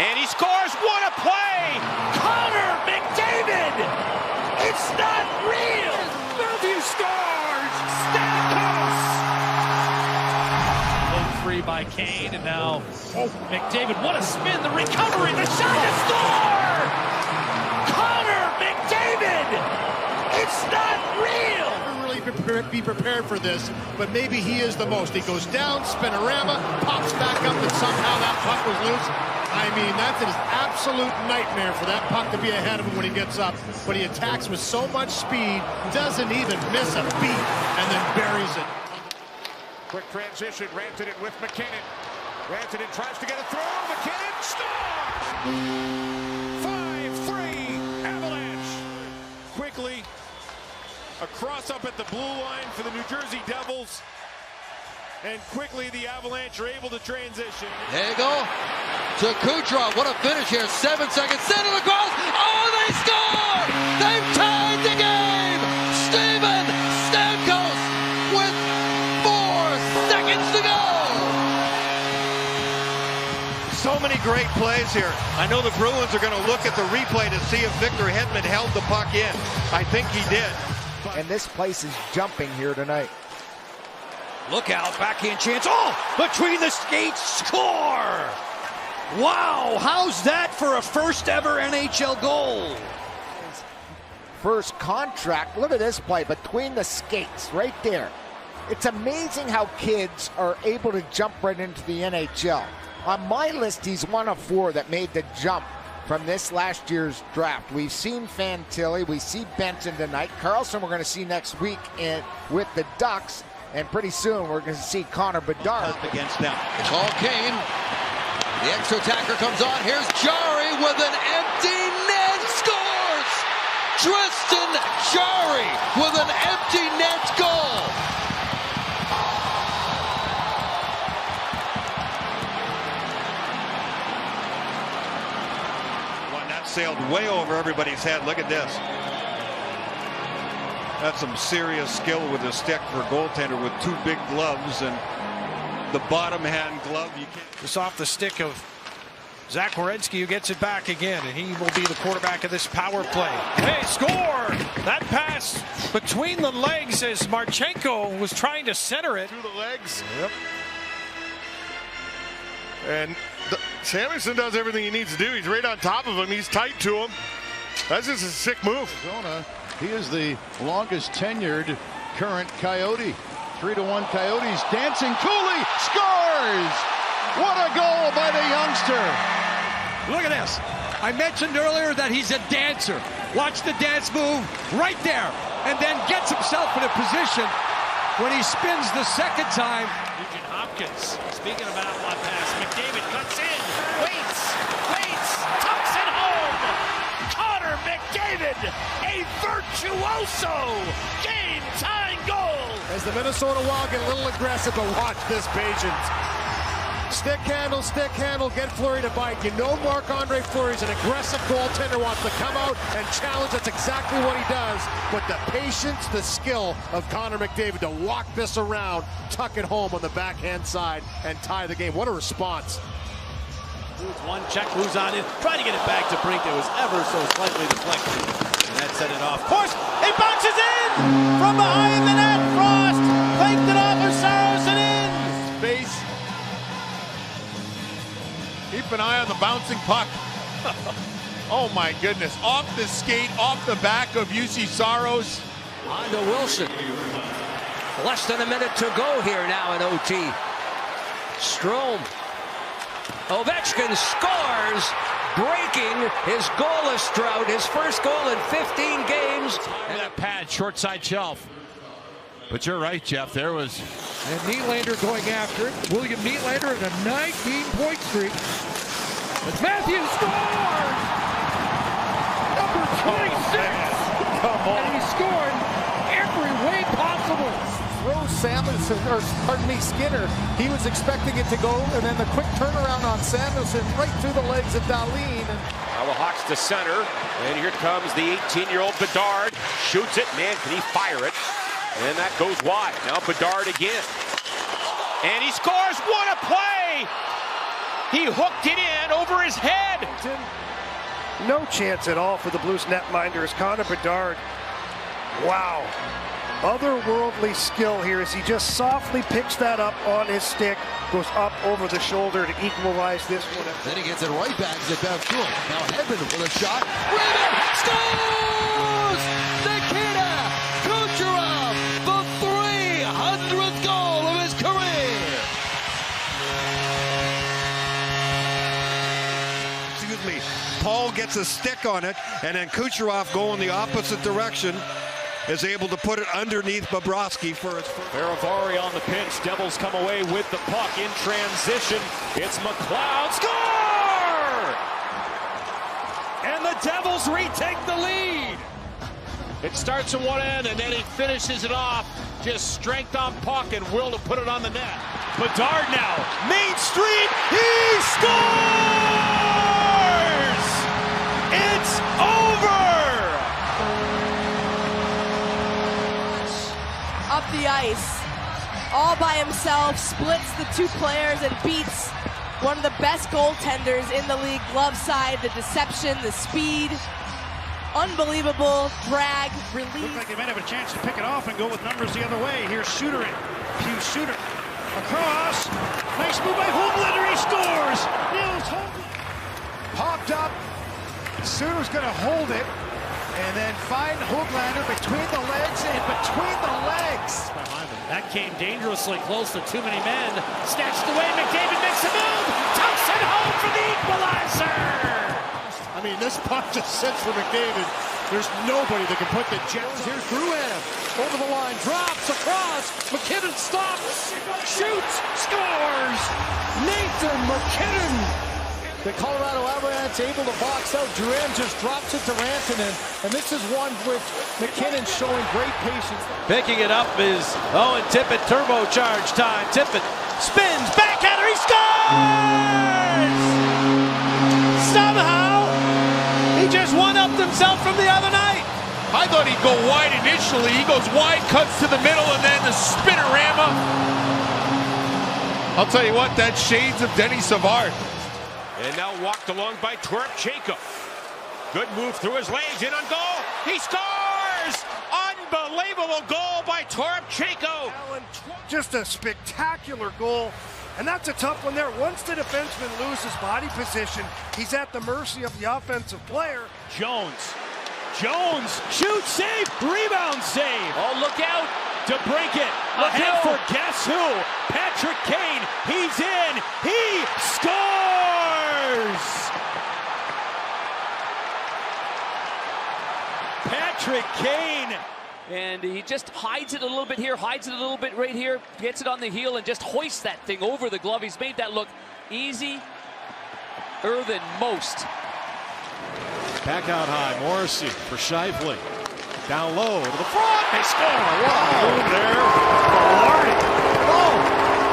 And he scores. What a play! Connor McDavid! It's not real! Matthew scores! Stamkos! Free by Kane, and now McDavid. What a spin! The recovery, the shot to score! Connor McDavid! It's not real! Be prepared for this, but maybe he is the most. He goes down, spinorama, pops back up, and somehow that puck was loose. I mean, that's an absolute nightmare for that puck to be ahead of him when he gets up. But he attacks with so much speed, doesn't even miss a beat, and then buries it. Quick transition, Rantanen with McKinnon. Rantanen tries to get a throw. McKinnon scores! 5-3 Avalanche. Quickly across up at the blue line for the New Jersey Devils. And quickly the Avalanche are able to transition. There you go. To Kucherov. What a finish here. 7 seconds. Center across. Oh, they score! They've tied the game! Steven Stamkos with 4 seconds to go! So many great plays here. I know the Bruins are going to look at the replay to see if Victor Hedman held the puck in. I think he did. And this place is jumping here tonight. Look out, backhand chance. Oh, between the skates, score! Wow, how's that for a first ever NHL goal? First contract, look at this play between the skates right there. It's amazing how kids are able to jump right into the NHL. On my list, he's one of 4 that made the jump from this last year's draft. We've seen Fantilli, we see Benson tonight. Carlson we're going to see next week with the Ducks, and pretty soon we're going to see Connor Bedard. Against them. It's all Kane. The extra attacker comes on. Here's Jarry with an empty net. Scores! Tristan Jarry with an empty net goal. Sailed way over everybody's head. Look at this. That's some serious skill with a stick for a goaltender with 2 big gloves and the bottom hand glove. You can't. It's off the stick of Zach Werenski, who gets it back again, and he will be the quarterback of this power play. Hey, score! That pass between the legs as Marchenko was trying to center it. Through the legs. Yep. And Samuelson does everything he needs to do. He's right on top of him. He's tight to him. That's just a sick move. Arizona, he is the longest tenured current Coyote. 3-1 Coyotes dancing. Cooley scores! What a goal by the youngster. Look at this. I mentioned earlier that he's a dancer. Watch the dance move right there. And then gets himself in a position when he spins the second time. Nugent Hopkins, speaking about one pass, McDavid cuts in, waits, tucks it home. Connor McDavid, a virtuoso game-tying goal. As the Minnesota Wild get a little aggressive, but watch this patience. Stick handle, get Fleury to bite. You know Marc-Andre Fleury's an aggressive goaltender, wants to come out and challenge. That's exactly what he does. But the patience, the skill of Connor McDavid to walk this around, tuck it home on the backhand side, and tie the game. What a response. One check, moves on in, trying to get it back to Brink. It was ever so slightly deflected. And that set it off. Of course, it bounces in from behind the net. Frost planked it off of Saros and in. Base. Keep an eye on the bouncing puck. Oh my goodness. Off the skate, off the back of UC Saros. On to Wilson. Less than a minute to go here now in OT. Strome. Ovechkin scores, breaking his goalless drought, his first goal in 15 games. And that pad, short side shelf. But you're right, Jeff. There was. And Nylander going after it. William Nylander at a 19-point streak. It's Matthews scores! Number 26! Come on. And he scored every way possible. Throw Samuelson, or pardon me, Skinner. He was expecting it to go, and then the quick turnaround on Samuelson right through the legs of Dahlin. Now the Hawks to center, and here comes the 18-year-old Bedard. Shoots it, man, can he fire it? And that goes wide. Now Bedard again. And he scores. What a play! He hooked it in over his head. No chance at all for the Blues netminders. Connor Bedard. Wow. Otherworldly skill here as he just softly picks that up on his stick, goes up over the shoulder to equalize this one. Then he gets it right back to Vancouver. Now Hedman with a shot. Kreider scores! Nikita Kucherov, the 300th goal of his career. Excuse me. Paul gets a stick on it, and then Kucherov going the opposite direction. Is able to put it underneath Bobrovsky for his first. Ferravari on the pinch. Devils come away with the puck in transition. It's McLeod. Score! And the Devils retake the lead. It starts at one end and then he finishes it off. Just strength on puck and will to put it on the net. Bedard now. Main Street. He scores! It's over! Up the ice, all by himself, splits the two players and beats one of the best goaltenders in the league. Glove side, the deception, the speed, unbelievable drag, release. Looked like they might have a chance to pick it off and go with numbers the other way. Here's Suter in. Hughes Suter across. Nice move by Hoglander. He scores. Nils Hoglander. Popped up. Suter's going to hold it. And then find Hoglander between the legs and between the legs. That came dangerously close to too many men. Snatched away. McDavid makes a move. Tucks it home for the equalizer. I mean, this puck just sits for McDavid. There's nobody that can put the Jets. Here's Drouin over the line, drops across. McKinnon stops, shoots, scores. Nathan McKinnon. The Colorado Avalanche able to box out. Drouin just drops it to Rantanen. And this is one which McKinnon showing great patience. Picking it up is Owen Tippett. Turbocharge time. Tippett spins, backhander, he scores! Somehow, he just one-upped himself from the other night. I thought he'd go wide initially. He goes wide, cuts to the middle, and then the spinnerama. I'll tell you what, that's shades of Denny Savard. And now walked along by Torpchenko. Good move through his legs, in on goal. He scores! Unbelievable goal by Torpchenko. Just a spectacular goal. And that's a tough one there. Once the defenseman loses body position, he's at the mercy of the offensive player. Jones, shoot, save, rebound save. Oh, look out to break it. Ahead for guess who? Patrick Kane, he's in, he scores! Patrick Kane. And he just hides it a little bit here, hides it a little bit right here, gets it on the heel and just hoists that thing over the glove. He's made that look easier than most. Back out high, Morrissey for Scheifele. Down low to the front, they score. Wow, move there for Lardy. Oh,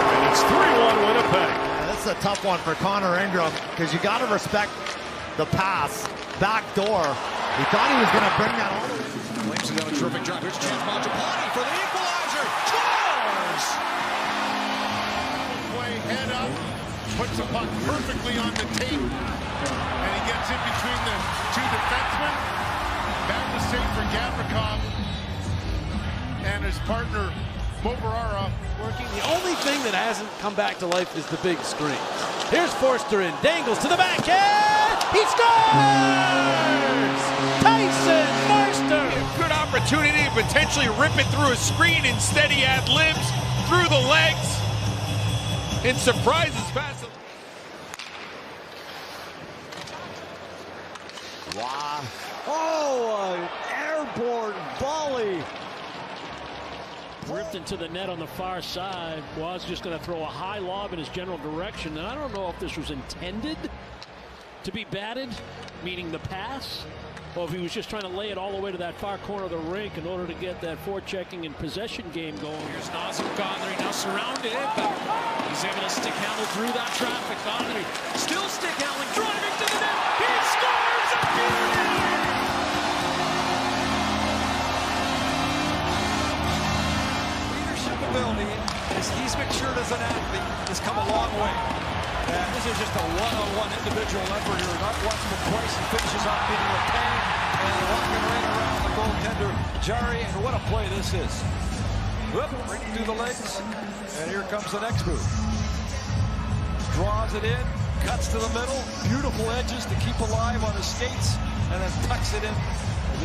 and it's 3-1 Winnipeg. Yeah, that's a tough one for Connor Ingram because you got to respect the pass, back door. He thought he was going to bring that all the way. Flames it down a terrific job. Here's Chance Mangiapane for the equalizer. Scores! Play head up, puts the puck perfectly on the tape, and he gets in between the two defensemen. Bad mistake for Gavrikov and his partner Bobarara. Working. The only thing that hasn't come back to life is the big screen. Here's Forster in, dangles to the backhand. He scores! Tyson Forster. A good opportunity to potentially rip it through a screen. Instead, he had limbs through the legs. It surprises Vasil. Wow. Oh, an airborne volley. Ripped into the net on the far side. Was just going to throw a high lob in his general direction. And I don't know if this was intended to be batted, meaning the pass, or if he was just trying to lay it all the way to that far corner of the rink in order to get that forechecking and possession game going. Here's Nazem Kadri now surrounded. He's able to stick handle through that traffic. Kadri still stick handling, driving to the net. He scores a beauty! Ability, as he's matured as an athlete, has come a long way. This is just a one-on-one individual effort here. Not once but twice. He finishes off beating LePain and walking right around the goaltender, Jari. And what a play this is. Whoop, right through the legs. And here comes the next move. Draws it in, cuts to the middle. Beautiful edges to keep alive on his skates. And then tucks it in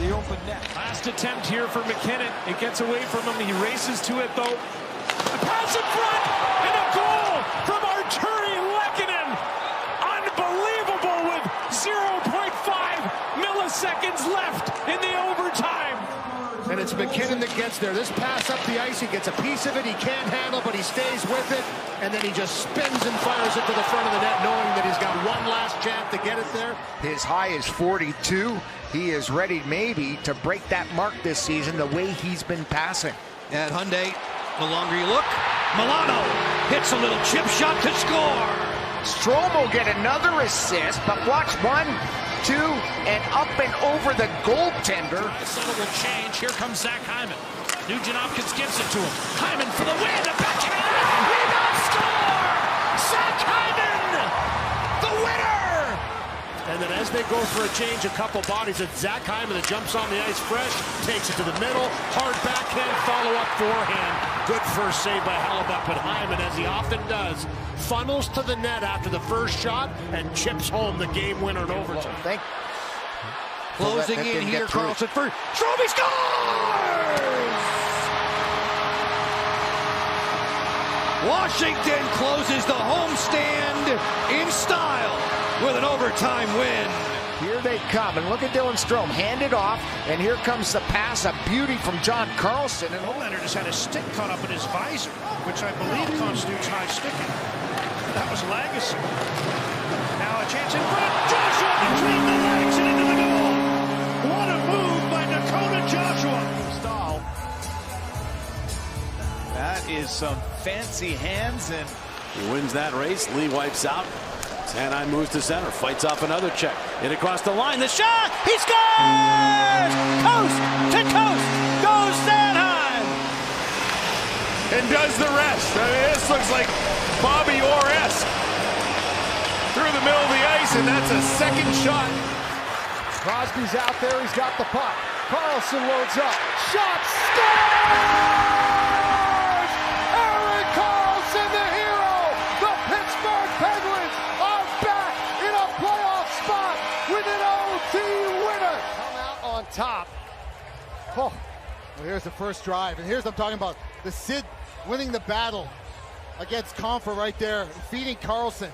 the open net. Last attempt here for McKinnon. It gets away from him. He races to it, though. A pass in front, and a goal from Arturi Lehkonen. Unbelievable with 0.5 milliseconds left in the overtime. And it's McKinnon that gets there. This pass up the ice, he gets a piece of it. He can't handle, but he stays with it. And then he just spins and fires it to the front of the net, knowing that he's got one last chance to get it there. His high is 42. He is ready maybe to break that mark this season the way he's been passing. And Hyundai, the longer you look, Milano hits a little chip shot to score. Strome will get another assist, but watch 1, 2, and up and over the goaltender. The settle will change. Here comes Zach Hyman. Nugent Hopkins gives it to him. Hyman for the win. The backhand. Rebound score! Zach Hyman! The winner! And then as they go for a change, a couple bodies, it's Zach Hyman that jumps on the ice fresh, takes it to the middle, hard backhand, follow-up forehand. Good first save by Hellebuyck, but Hyman, as he often does, funnels to the net after the first shot and chips home the game winner in overtime. Closing in here, Carlson for Strome scores! Washington closes the homestand in style with an overtime win. Here they come, and look at Dylan Strome, hand it off, and here comes the pass, a beauty from John Carlson. And Leonard has had a stick caught up in his visor, which I believe constitutes high sticking. That was Legacy. Now a chance in front. Joshua between the legs and into the goal. What a move by Dakota Joshua. Stahl. That is some fancy hands, and he wins that race. Lee wipes out. Sanheim moves to center, fights off another check. In across the line, the shot! He scores! Coast to coast goes Sanheim! And does the rest. I mean, this looks like Bobby Orr-esque. Through the middle of the ice, and that's a second shot. Crosby's out there, he's got the puck. Carlson loads up, shot, scores! Erik Karlsson, the hero! The Pittsburgh Penguins are back in a playoff spot with an OT winner! Come out on top. Oh, well, here's the first drive, and here's what I'm talking about. The Sid winning the battle against Comfer right there, feeding Karlsson.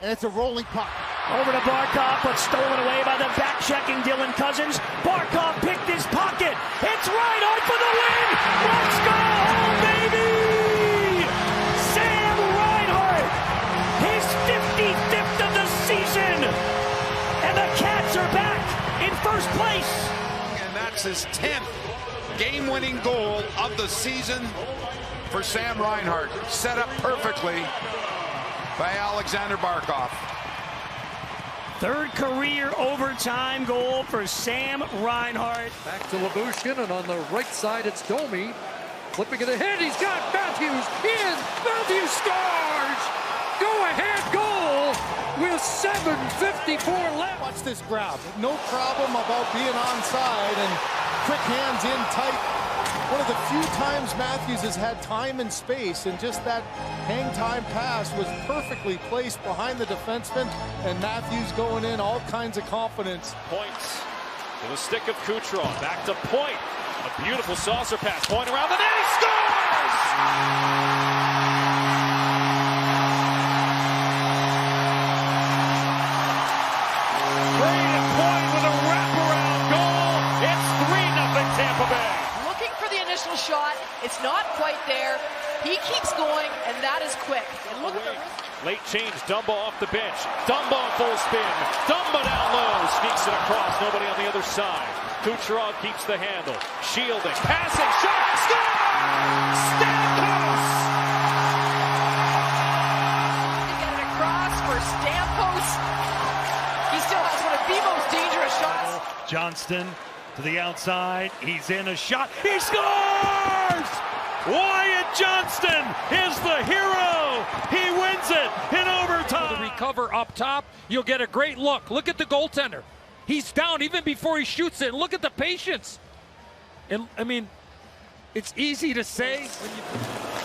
And it's a rolling puck. Over to Barkov, but stolen away by the back-checking Dylan Cousins. Barkov picked his pocket. It's right on for the win. Let's go home, baby! Sam Reinhart, his 55th of the season. And the Cats are back in first place. And that's his 10th game-winning goal of the season for Sam Reinhart. Set up perfectly by Alexander Barkov. Third career overtime goal for Sam Reinhart. Back to Lyubushkin, and on the right side it's Domi. Flipping it ahead, he's got Matthews in. Matthews scores! Go-ahead goal with 7:54 left. Watch this grab. No problem about being onside and quick hands in tight. One of the few times Matthews has had time and space, and just that hang time pass was perfectly placed behind the defenseman, and Matthews going in, all kinds of confidence. Points to the stick of Kucherov. Back to Point. A beautiful saucer pass. Point around the net. He scores! Brayden Point with a wraparound goal. It's 3-0 Tampa Bay. Shot, it's not quite there. He keeps going, and that is quick. And look at the late change. Dumba off the bench. Dumba full spin. Dumba down low. Sneaks it across. Nobody on the other side. Kucherov keeps the handle. Shielding. Passing. Shot. Score! Stamkos! Get it across for Stamkos. He still has one of the most dangerous shots. Johnston to the outside. He's in a shot. He scores! Wyatt Johnston is the hero. He wins it in overtime. To recover up top, you'll get a great look. Look at the goaltender. He's down even before he shoots it. Look at the patience. And I mean, it's easy to say.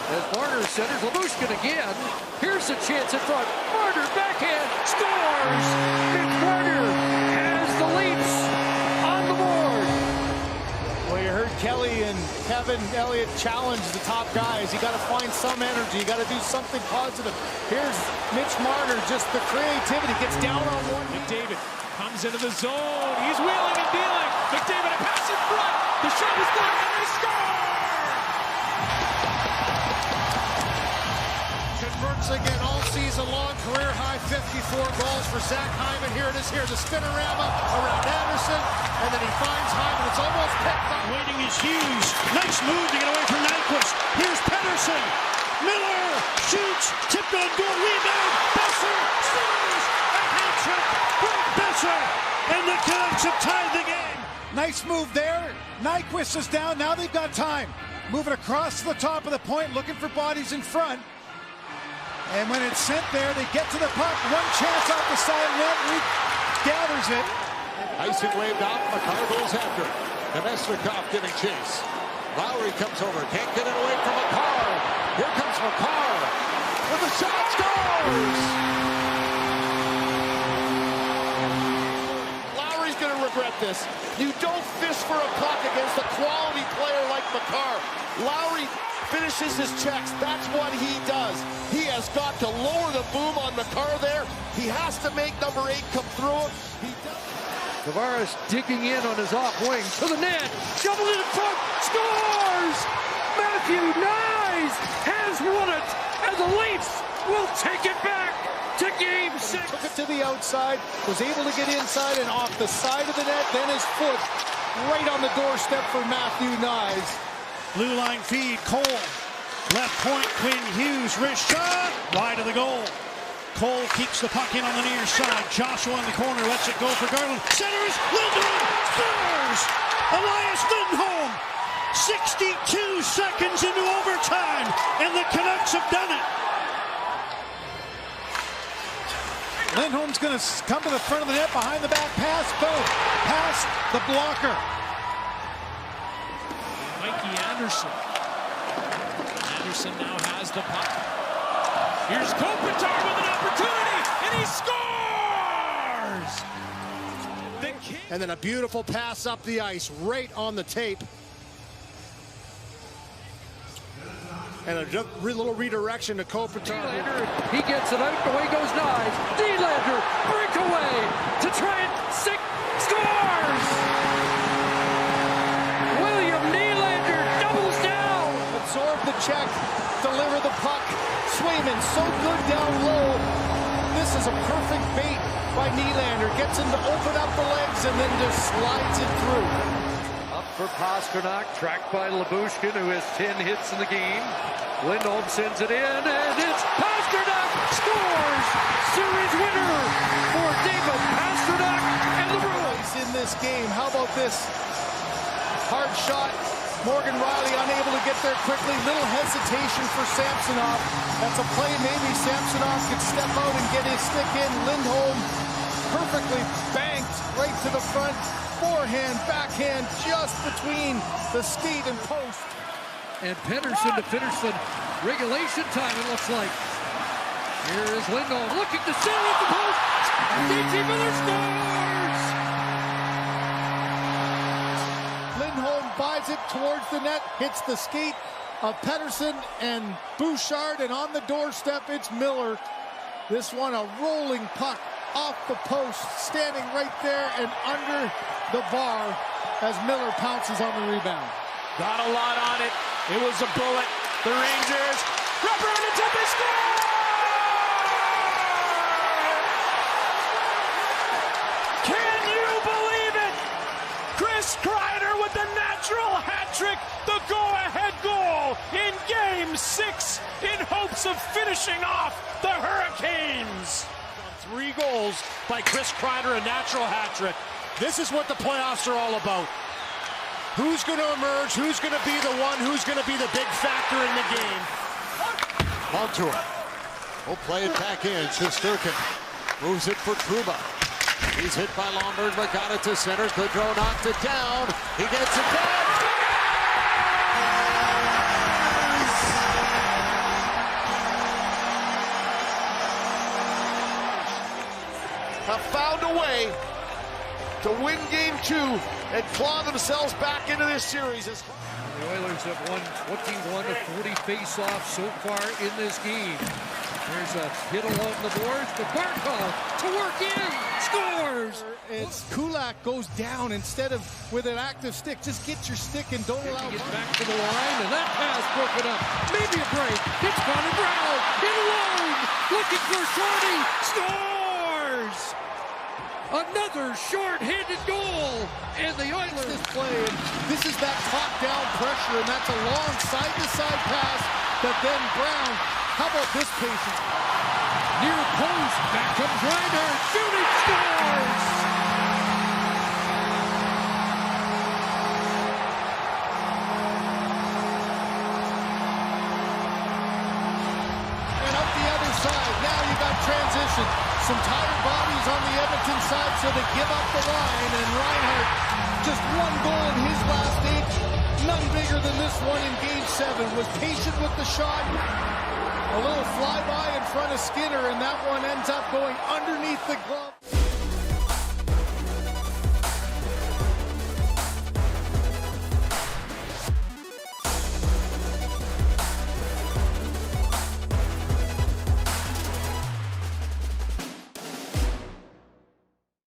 As Marner centers, Lyubushkin again. Here's a chance in front. Marner backhand scores. Mitch Marner has the Leafs on the board. Well, you heard Kelly and Kevin Elliott challenge the top guys. You got to find some energy. You got to do something positive. Here's Mitch Marner, just the creativity. Gets down on one. McDavid comes into the zone. He's wheeling and dealing. McDavid a pass in front. The shot is good and they score! Converts again all season long. Career high 54 goals for Zach Hyman. Here it is here. The spinorama around Anderson. And then he finds Hyman. It's almost picked up. Waiting is Hughes. Nice move to get away from Nyquist. Here's Pettersson. Miller shoots. Tipped on goal. Rebound. Besser scores. A hat trick. Brett Besser. And the Canucks have tied the game. Nice move there. Nyquist is down. Now they've got time. Moving across to the top of the point. Looking for bodies in front. And when it's sent there, they get to the puck. One chance off the side net. Reed gathers it. Icing waved off. Makar goes after. Nemesnikov giving chase. Lowry comes over. Can't get it away from Makar. Here comes Makar. With the shot, scores! Lowry's going to regret this. You don't fish for a puck against a quality player like Makar. Lowry finishes his checks. That's what he does. He has got to lower the boom on Makar there. He has to make number 8 come through him. He does. Tavares digging in on his off wing to the net. Shoveled it in front. Scores! Matthew Knies has won it. And the Leafs will take it back to Game 6. Took it to the outside. Was able to get inside and off the side of the net. Then his foot right on the doorstep for Matthew Knies. Blue line feed, Cole. Left point, Quinn Hughes, wrist shot, wide of the goal. Cole keeps the puck in on the near side. Joshua in the corner, lets it go for Garland. Centers, Lindholm scores! Elias Lindholm, 62 seconds into overtime, and the Canucks have done it. Lindholm's going to come to the front of the net, behind the back pass, both. Past the blocker. Mikey Anderson. Anderson now has the puck. Here's Kopitar with an opportunity, and he scores! And then a beautiful pass up the ice, right on the tape. And a little redirection to Kopitar. He gets it out, away goes Knies. Nylander, breakaway to try and stick, scores! William Nylander doubles down. Absorb the check, deliver the puck. Swayman so good down low. This is a perfect bait by Nylander. Gets him to open up the legs and then just slides it through. Up for Pasternak, tracked by Lyubushkin, who has 10 hits in the game. Lindholm sends it in, and it's Pasternak scores! Series winner for David Pasternak and the Bruins. In this game, how about this? Hard shot. Morgan Rielly unable to get there quickly. Little hesitation for Samsonov. That's a play maybe Samsonov could step out and get his stick in. Lindholm perfectly banked right to the front. Forehand, backhand, just between the skate and post. And Pettersson to finish the regulation time, it looks like. Here is Lindholm looking to steal at the post. D.T. Miller scores! Lindholm buys it towards the net, hits the skate of Pettersson and Bouchard, and on the doorstep, it's Miller. This one, a rolling puck off the post, standing right there and under the bar as Miller pounces on the rebound. Got a lot on it. It was a bullet. The Rangers rubber on the tip, they score! Can you believe it? Chris Kreider with the natural hat trick, the go-ahead goal in Game 6 in hopes of finishing off the Hurricanes. 3 goals by Chris Kreider, a natural hat trick. This is what the playoffs are all about. Who's going to emerge? Who's going to be the one? Who's going to be the big factor in the game? Montour will play it back in. Shesterkin moves it for Trouba. He's hit by Lomberg, but got it to center. Gaudreau knocked it down. He gets it back. Have found a way to win game 2 and claw themselves back into this series. The Oilers have won 21 of 40 face-offs so far in this game. There's a hit along the boards, but Barkov to work in, scores! It's Kulak goes down instead of with an active stick. Just get your stick and don't allow. Get back to the line, and that pass broken up. Maybe a break. It's Connor Brown in alone, looking for Shorty, scores! Another short-handed goal, and the Oilers this play. And this is that top-down pressure, and that's a long side-to-side pass. But then Brown, how about this patience? Near post, back comes Kreider, shooting, scores! And up the other side, now you got transition. Some tired bodies on the Edmonton side, so they give up the line, and Reinhart, just one goal in his last 8, none bigger than this one in Game 7, was patient with the shot, a little flyby in front of Skinner, and that one ends up going underneath the glove.